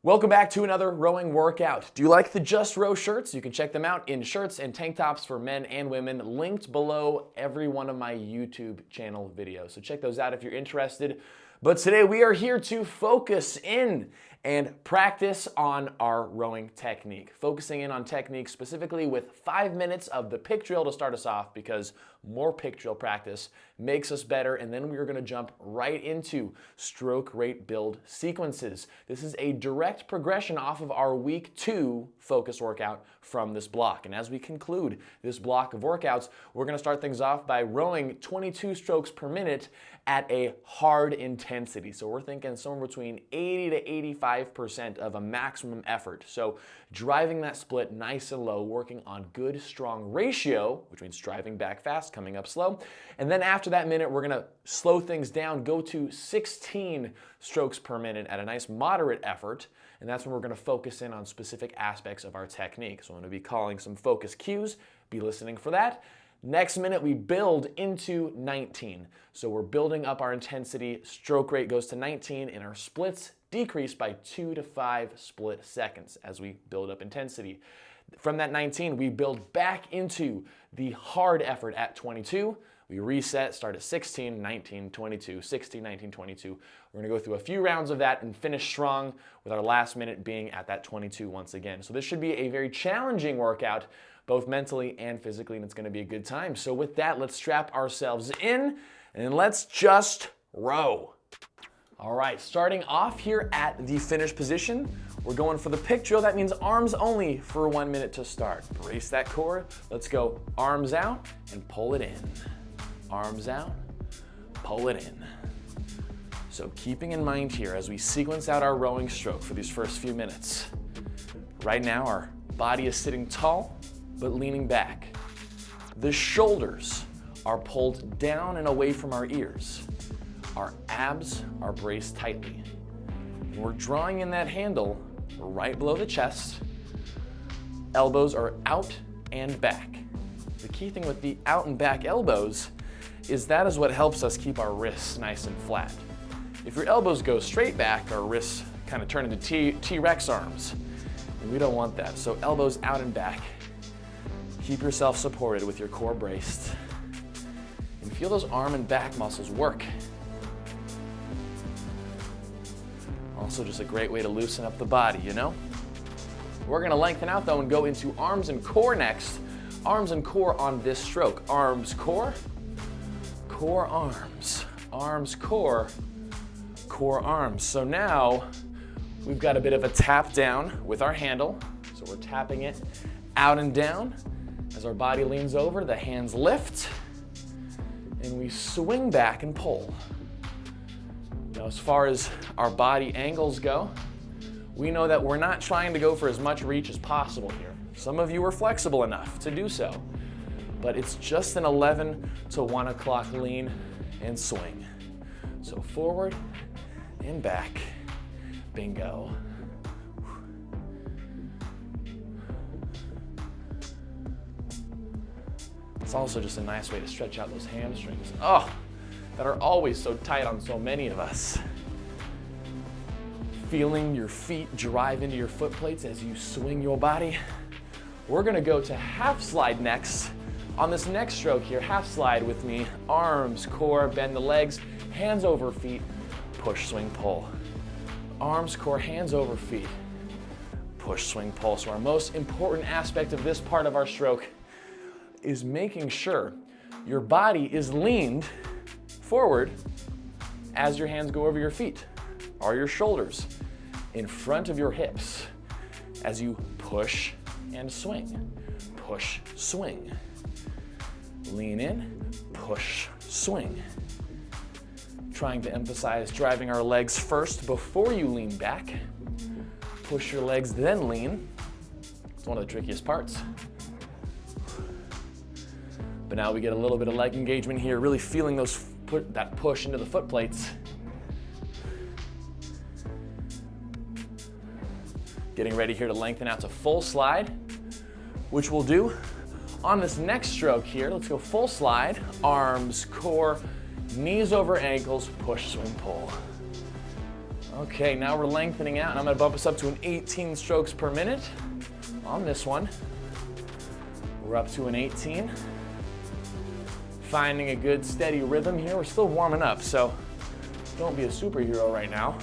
Welcome back to another rowing workout. Do you like the Just Row shirts? You can check them out in shirts and tank tops for men and women, linked below every one of my YouTube channel videos. So check those out if you're interested. But today we are here to focus in and practice on our rowing technique. Focusing in on technique specifically with 5 minutes of the pick drill to start us off, because more pick drill practice makes us better, and then we are going to jump right into stroke rate build sequences. This is a direct progression off of our week 2 focus workout from this block. And as we conclude this block of workouts, we're going to start things off by rowing 22 strokes per minute at a hard intensity. So we're thinking somewhere between 80 to 85% of a maximum effort. So driving that split nice and low, working on good strong ratio, which means driving back fast, coming up slow. And then after that minute, we're gonna slow things down, go to 16 strokes per minute at a nice moderate effort. And that's when we're gonna focus in on specific aspects of our technique. So I'm gonna be calling some focus cues, be listening for that. Next minute, we build into 19. So we're building up our intensity, stroke rate goes to 19, and our splits decrease by 2 to 5 split seconds as we build up intensity. From that 19, we build back into the hard effort at 22. We reset, start at 16, 19, 22, 16, 19, 22. We're gonna go through a few rounds of that and finish strong with our last minute being at that 22 once again. So this should be a very challenging workout, both mentally and physically, and it's gonna be a good time. So with that, let's strap ourselves in and let's just row. All right, starting off here at the finish position, we're going for the pick drill. That means arms only for 1 minute to start. Brace that core. Let's go arms out and pull it in. Arms out, pull it in. So keeping in mind here as we sequence out our rowing stroke for these first few minutes. Right now, our body is sitting tall, but leaning back. The shoulders are pulled down and away from our ears. Our abs are braced tightly. And we're drawing in that handle right below the chest. Elbows are out and back. The key thing with the out and back elbows is that is what helps us keep our wrists nice and flat. If your elbows go straight back, our wrists kind of turn into T-Rex arms. And we don't want that. So elbows out and back. Keep yourself supported with your core braced. And feel those arm and back muscles work. Also just a great way to loosen up the body, you know? We're gonna lengthen out though and go into arms and core next. Arms and core on this stroke. Arms, core, core, arms. Arms, core, core, arms. So now we've got a bit of a tap down with our handle. So we're tapping it out and down. As our body leans over, the hands lift, and we swing back and pull. Now, as far as our body angles go, we know that we're not trying to go for as much reach as possible here. Some of you are flexible enough to do so, but it's just an 11 to 1 o'clock lean and swing. So forward and back, bingo. It's also just a nice way to stretch out those hamstrings. Oh, that are always so tight on so many of us. Feeling your feet drive into your foot plates as you swing your body. We're gonna go to half slide next. On this next stroke here, half slide with me. Arms, core, bend the legs, hands over feet, push, swing, pull. Arms, core, hands over feet, push, swing, pull. So our most important aspect of this part of our stroke is making sure your body is leaned forward as your hands go over your feet or your shoulders in front of your hips as you push and swing. Push, swing. Lean in, push, swing. Trying to emphasize driving our legs first before you lean back. Push your legs, then lean. It's one of the trickiest parts. But now we get a little bit of leg engagement here, really feeling that push into the foot plates. Getting ready here to lengthen out to full slide, which we'll do on this next stroke here. Let's go full slide, arms, core, knees over ankles, push, swing, pull. Okay, now we're lengthening out, and I'm gonna bump us up to an 18 strokes per minute on this one. We're up to an 18. Finding a good steady rhythm here. We're still warming up, so don't be a superhero right now.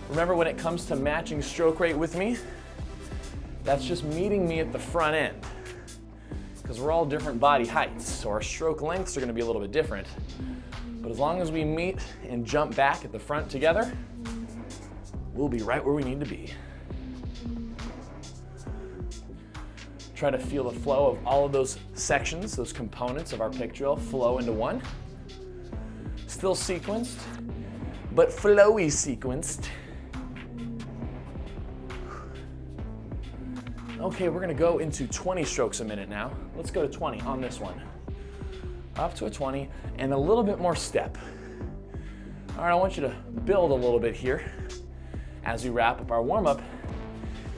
Remember, when it comes to matching stroke rate with me, that's just meeting me at the front end, because we're all different body heights, so our stroke lengths are gonna be a little bit different. But as long as we meet and jump back at the front together, we'll be right where we need to be. Try to feel the flow of all of those sections, those components of our pick drill flow into one. Still sequenced, but flowy sequenced. Okay, we're gonna go into 20 strokes a minute now. Let's go to 20 on this one. Up to a 20 and a little bit more step. All right, I want you to build a little bit here as we wrap up our warm-up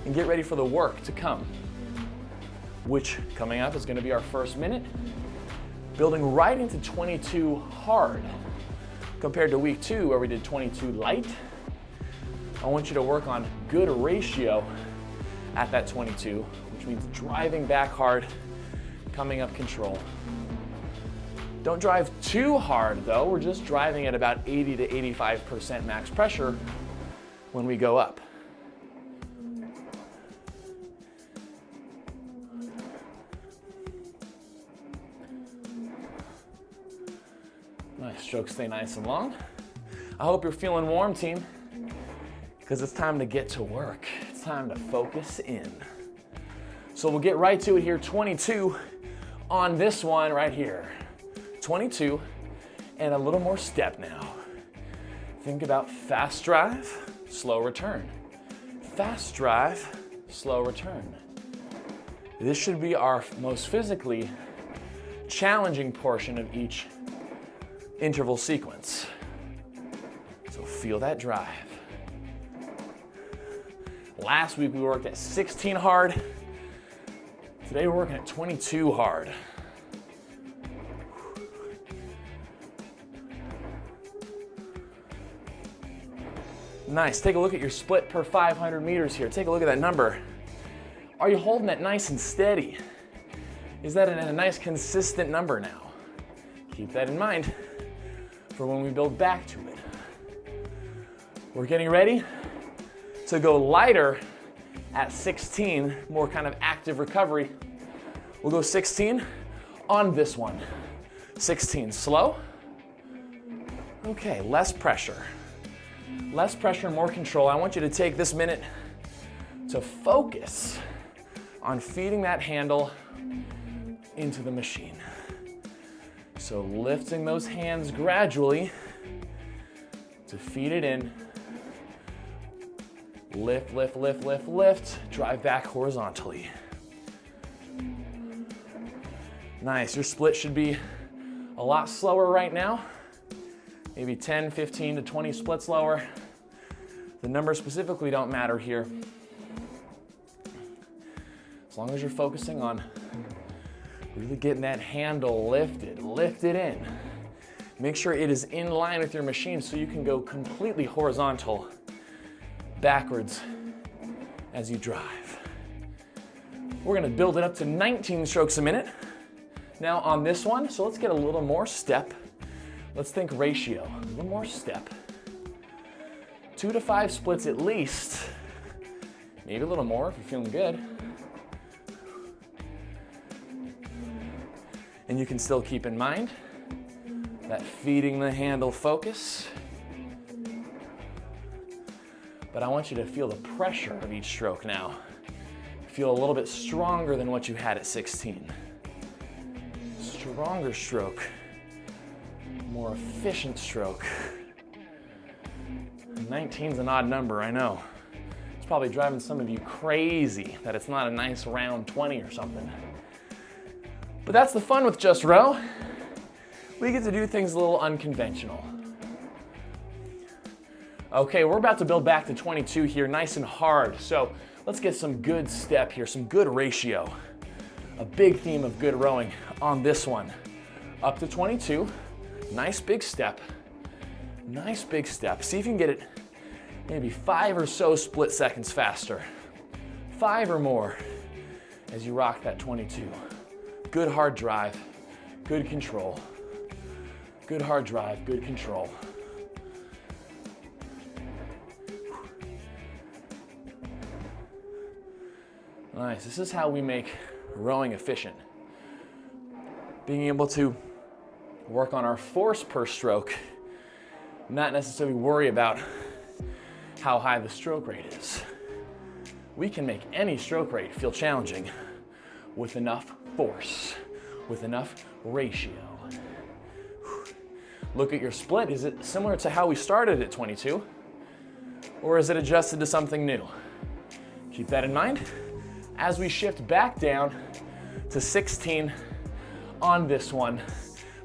and get ready for the work to come, which coming up is gonna be our first minute, building right into 22 hard. Compared to week 2 where we did 22 light, I want you to work on good ratio at that 22, which means driving back hard, coming up control. Don't drive too hard though, we're just driving at about 80 to 85% max pressure when we go up. Nice, strokes stay nice and long. I hope you're feeling warm, team, because it's time to get to work. It's time to focus in. So we'll get right to it here, 22 on this one right here. 22 and a little more step now. Think about fast drive, slow return. Fast drive, slow return. This should be our most physically challenging portion of each interval sequence. So feel that drive. Last week we worked at 16 hard. Today we're working at 22 hard. Nice, take a look at your split per 500 meters here. Take a look at that number. Are you holding that nice and steady? Is that a nice consistent number now? Keep that in mind for when we build back to it. We're getting ready to go lighter at 16, more kind of active recovery. We'll go 16 on this one. 16, slow. Okay, less pressure. Less pressure, more control. I want you to take this minute to focus on feeding that handle into the machine. So lifting those hands gradually to feed it in. Lift, lift, lift, lift, lift. Drive back horizontally. Nice, your split should be a lot slower right now. Maybe 10, 15 to 20 splits lower. The numbers specifically don't matter here. As long as you're focusing on really getting that handle lifted, lift it in. Make sure it is in line with your machine so you can go completely horizontal, backwards as you drive. We're gonna build it up to 19 strokes a minute. Now on this one, so let's get a little more step. Let's think ratio, a little more step. 2 to 5 splits at least. Maybe a little more if you're feeling good. And you can still keep in mind that feeding the handle focus. But I want you to feel the pressure of each stroke now. Feel a little bit stronger than what you had at 16. Stronger stroke. More efficient stroke. 19's an odd number, I know. It's probably driving some of you crazy that it's not a nice round 20 or something. But that's the fun with Just Row. We get to do things a little unconventional. Okay, we're about to build back to 22 here, nice and hard. So let's get some good step here, some good ratio. A big theme of good rowing on this one. Up to 22, nice big step. Nice big step. See if you can get it maybe 5 or so split seconds faster. 5 or more as you rock that 22. Good hard drive, good control. Good hard drive, good control. Nice, this is how we make rowing efficient. Being able to work on our force per stroke, not necessarily worry about how high the stroke rate is. We can make any stroke rate feel challenging with enough force, with enough ratio. Look at your split. Is it similar to how we started at 22? Or is it adjusted to something new? Keep that in mind as we shift back down to 16 on this one.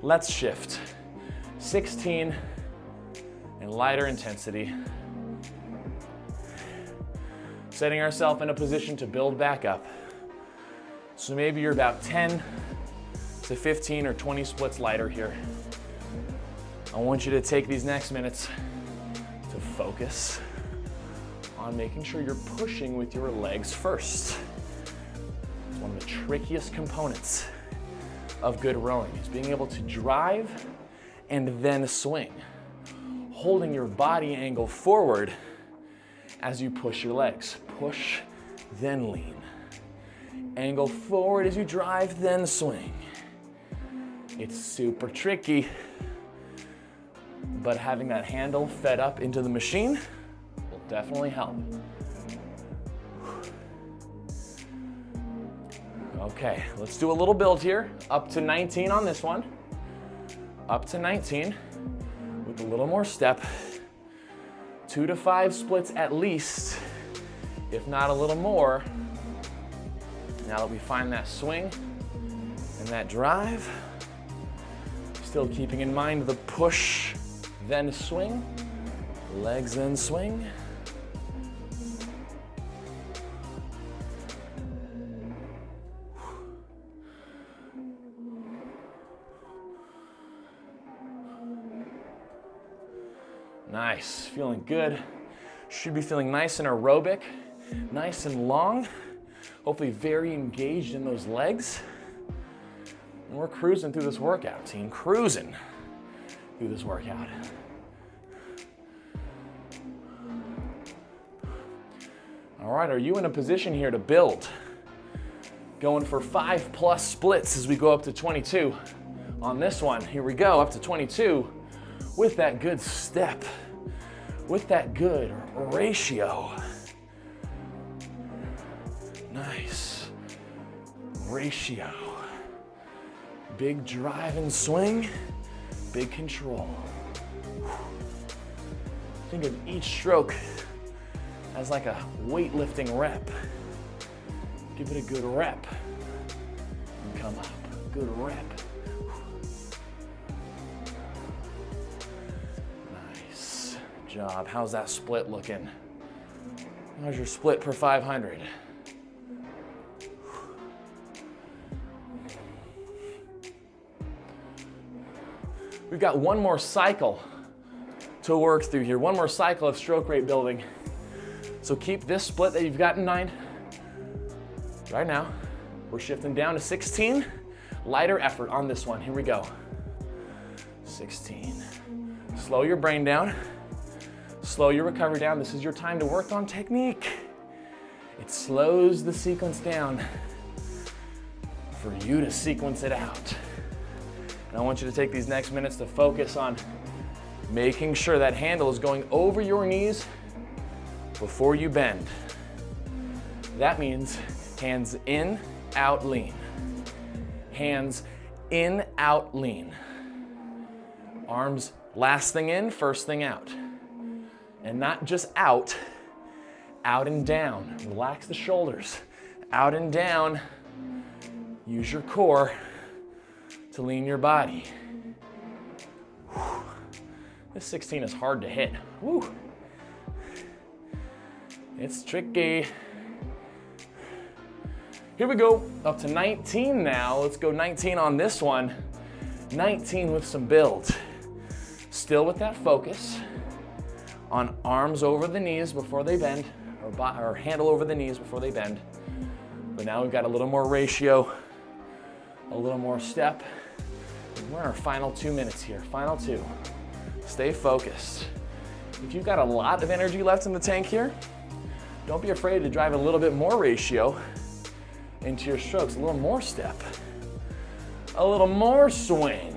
Let's shift. 16 and lighter intensity. Setting ourselves in a position to build back up. So maybe you're about 10 to 15 or 20 splits lighter here. I want you to take these next minutes to focus on making sure you're pushing with your legs first. It's one of the trickiest components of good rowing, is being able to drive and then swing, holding your body angle forward as you push your legs. Push, then lean. Angle forward as you drive, then swing. It's super tricky, but having that handle fed up into the machine will definitely help. Okay, let's do a little build here. Up to 19 on this one. Up to 19 with a little more step. 2 to 5 splits at least, if not a little more. Now that we find that swing and that drive, still keeping in mind the push, then swing, legs then swing. Nice, feeling good. Should be feeling nice and aerobic, nice and long. Hopefully very engaged in those legs. And we're cruising through this workout, team. Cruising through this workout. All right, are you in a position here to build? Going for 5+ splits as we go up to 22 on this one. Here we go, up to 22 with that good step, with that good ratio. Nice ratio. Big drive and swing, big control. Think of each stroke as like a weightlifting rep. Give it a good rep and come up. Good rep. Nice job. How's that split looking? How's your split per 500? We've got one more cycle to work through here. One more cycle of stroke rate building. So keep this split that you've got in mind. Right now, we're shifting down to 16. Lighter effort on this one. Here we go. 16. Slow your brain down. Slow your recovery down. This is your time to work on technique. It slows the sequence down for you to sequence it out. And I want you to take these next minutes to focus on making sure that handle is going over your knees before you bend. That means hands in, out, lean. Hands in, out, lean. Arms last thing in, first thing out. And not just out and down. Relax the shoulders. Out and down. Use your core to lean your body. Whew. This 16 is hard to hit. Woo. It's tricky. Here we go, up to 19 now. Let's go 19 on this one. 19 with some build. Still with that focus. on arms over the knees before they bend, or handle over the knees before they bend. But now we've got a little more ratio, a little more step. We're in our final 2 minutes here, final 2. Stay focused. If you've got a lot of energy left in the tank here, don't be afraid to drive a little bit more ratio into your strokes, a little more step, a little more swing.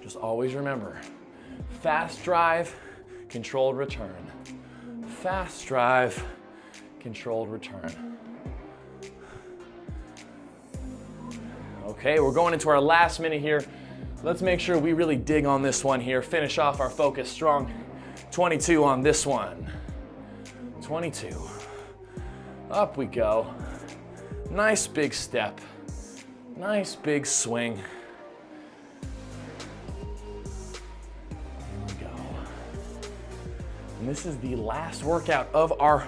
Just always remember, fast drive, controlled return. Fast drive, controlled return. Okay, we're going into our last minute here. Let's make sure we really dig on this one here. Finish off our focus strong. 22 on this one. 22. Up we go. Nice big step. Nice big swing. And this is the last workout of our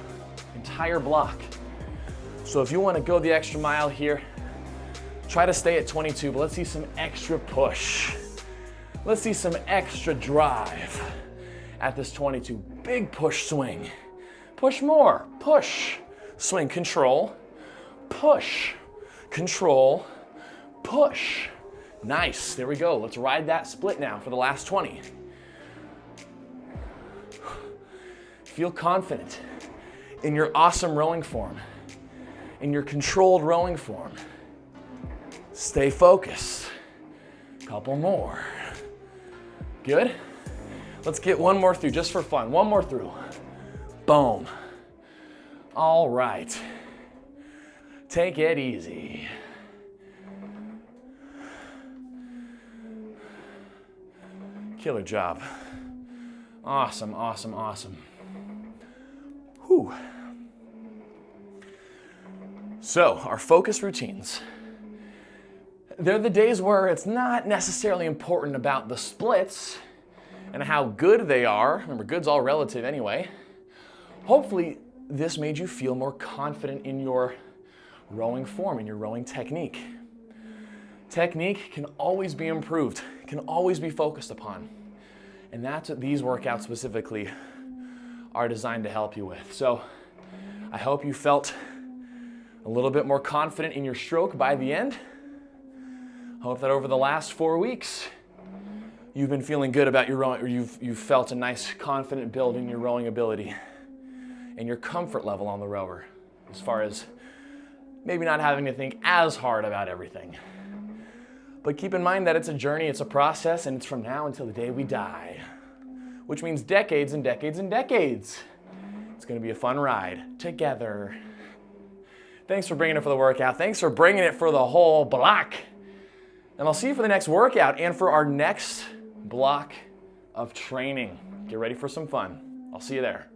entire block. So if you want to go the extra mile here, try to stay at 22, but let's see some extra push. Let's see some extra drive at this 22. Big push swing. Push more. Push. Swing. Control. Push. Control. Push. Nice. There we go. Let's ride that split now for the last 20. Feel confident in your awesome rowing form, in your controlled rowing form. Stay focused. Couple more. Good? Let's get one more through just for fun. One more through. Boom. All right. Take it easy. Killer job. Awesome, awesome, awesome. Whew. So, our focus routines. They're the days where it's not necessarily important about the splits and how good they are. Remember, good's all relative anyway. Hopefully, this made you feel more confident in your rowing form, in your rowing technique. Technique can always be improved, can always be focused upon. And that's what these workouts specifically are designed to help you with. So I hope you felt a little bit more confident in your stroke by the end. Hope that over the last 4 weeks, you've been feeling good about your rowing, or you've felt a nice confident build in your rowing ability and your comfort level on the rower, as far as maybe not having to think as hard about everything. But keep in mind that it's a journey, it's a process, and it's from now until the day we die, which means decades and decades and decades. It's gonna be a fun ride together. Thanks for bringing it for the workout. Thanks for bringing it for the whole block. And I'll see you for the next workout and for our next block of training. Get ready for some fun. I'll see you there.